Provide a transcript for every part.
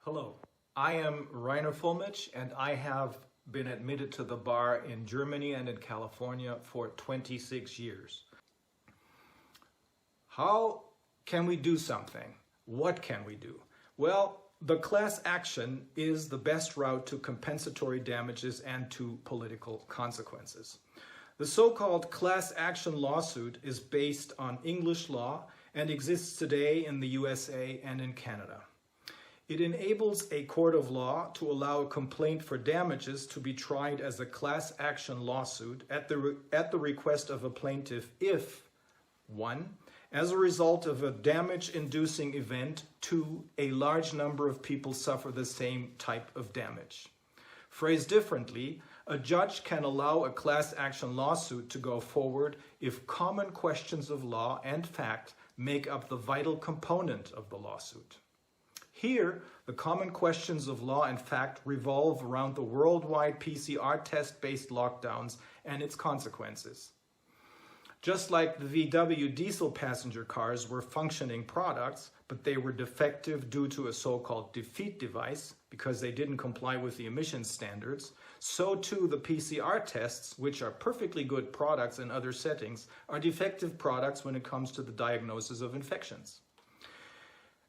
Hello, I am Reiner Fuellmich and I have been admitted to the bar in Germany and in California for 26 years. How can we do something? What can we do? Well, the class action is the best route to compensatory damages and to political consequences. The so-called class action lawsuit is based on English law and exists today in the USA and in Canada. It enables a court of law to allow a complaint for damages to be tried as a class action lawsuit at the request of a plaintiff if 1. As a result of a damage-inducing event, 2. A large number of people suffer the same type of damage. Phrased differently, a judge can allow a class action lawsuit to go forward if common questions of law and fact make up the vital component of the lawsuit. Here, the common questions of law and fact revolve around the worldwide PCR test-based lockdowns and its consequences. Just like the VW diesel passenger cars were functioning products, but they were defective due to a so-called defeat device because they didn't comply with the emission standards, so too the PCR tests, which are perfectly good products in other settings, are defective products when it comes to the diagnosis of infections.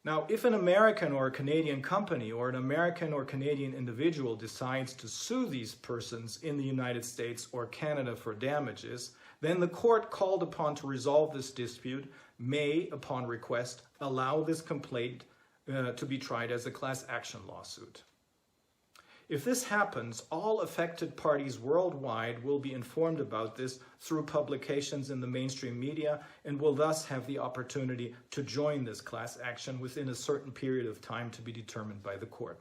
Now, if an American or a Canadian company or an American or Canadian individual decides to sue these persons in the United States or Canada for damages, then the court called upon to resolve this dispute may, upon request, allow this complaint to be tried as a class action lawsuit. If this happens, all affected parties worldwide will be informed about this through publications in the mainstream media and will thus have the opportunity to join this class action within a certain period of time to be determined by the court.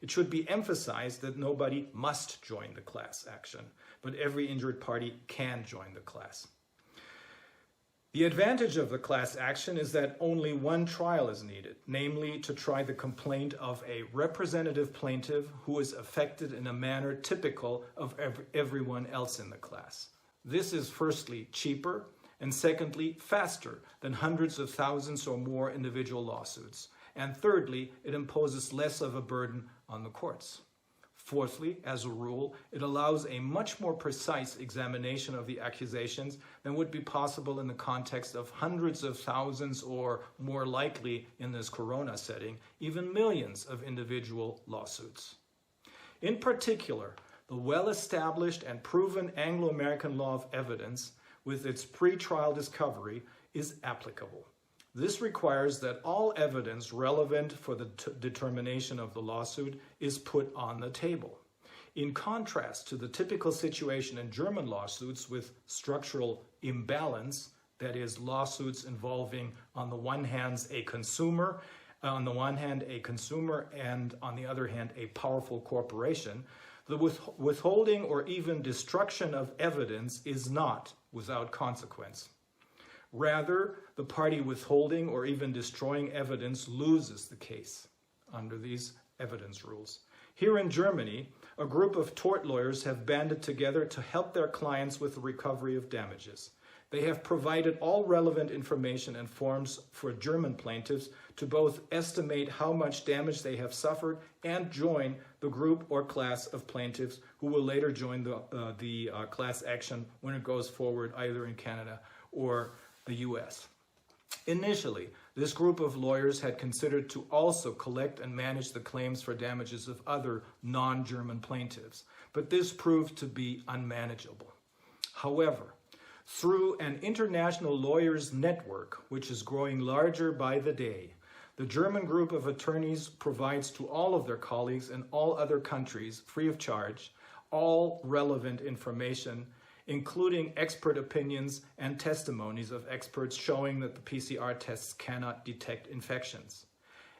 It should be emphasized that nobody must join the class action, but every injured party can join the class. The advantage of the class action is that only one trial is needed, namely to try the complaint of a representative plaintiff who is affected in a manner typical of everyone else in the class. This is firstly cheaper and secondly faster than hundreds of thousands or more individual lawsuits. And thirdly, it imposes less of a burden on the courts. Fourthly, as a rule, it allows a much more precise examination of the accusations than would be possible in the context of hundreds of thousands or, more likely in this corona setting, even millions of individual lawsuits. In particular, the well-established and proven Anglo-American law of evidence, with its pre-trial discovery, is applicable. This requires that all evidence relevant for the determination of the lawsuit is put on the table. In contrast to the typical situation in German lawsuits with structural imbalance, that is, lawsuits involving on the one hand a consumer and on the other hand a powerful corporation, the withholding or even destruction of evidence is not without consequence. Rather, the party withholding or even destroying evidence loses the case under these evidence rules. Here in Germany, a group of tort lawyers have banded together to help their clients with the recovery of damages. They have provided all relevant information and forms for German plaintiffs to both estimate how much damage they have suffered and join the group or class of plaintiffs who will later join the class action when it goes forward either in Canada or the US. Initially, this group of lawyers had considered to also collect and manage the claims for damages of other non-German plaintiffs, but this proved to be unmanageable. However, through an international lawyers network, which is growing larger by the day, the German group of attorneys provides to all of their colleagues in all other countries, free of charge, all relevant information, including expert opinions and testimonies of experts showing that the PCR tests cannot detect infections.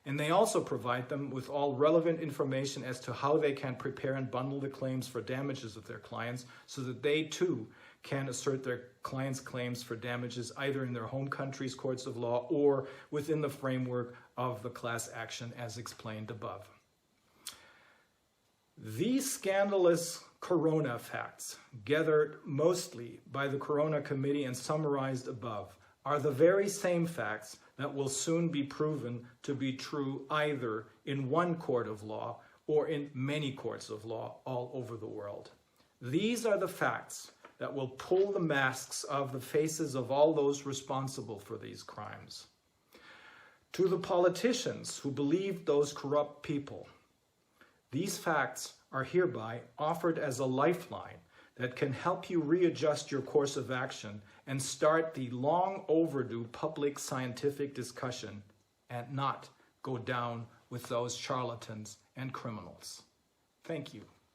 And they also provide them with all relevant information as to how they can prepare and bundle the claims for damages of their clients so that they too can assert their clients' claims for damages either in their home country's courts of law or within the framework of the class action as explained above. These scandalous corona facts, gathered mostly by the Corona Committee and summarized above, are the very same facts that will soon be proven to be true either in one court of law or in many courts of law all over the world. These are the facts that will pull the masks off the faces of all those responsible for these crimes. To the politicians who believed those corrupt people, these facts are hereby offered as a lifeline that can help you readjust your course of action and start the long overdue public scientific discussion and not go down with those charlatans and criminals. Thank you.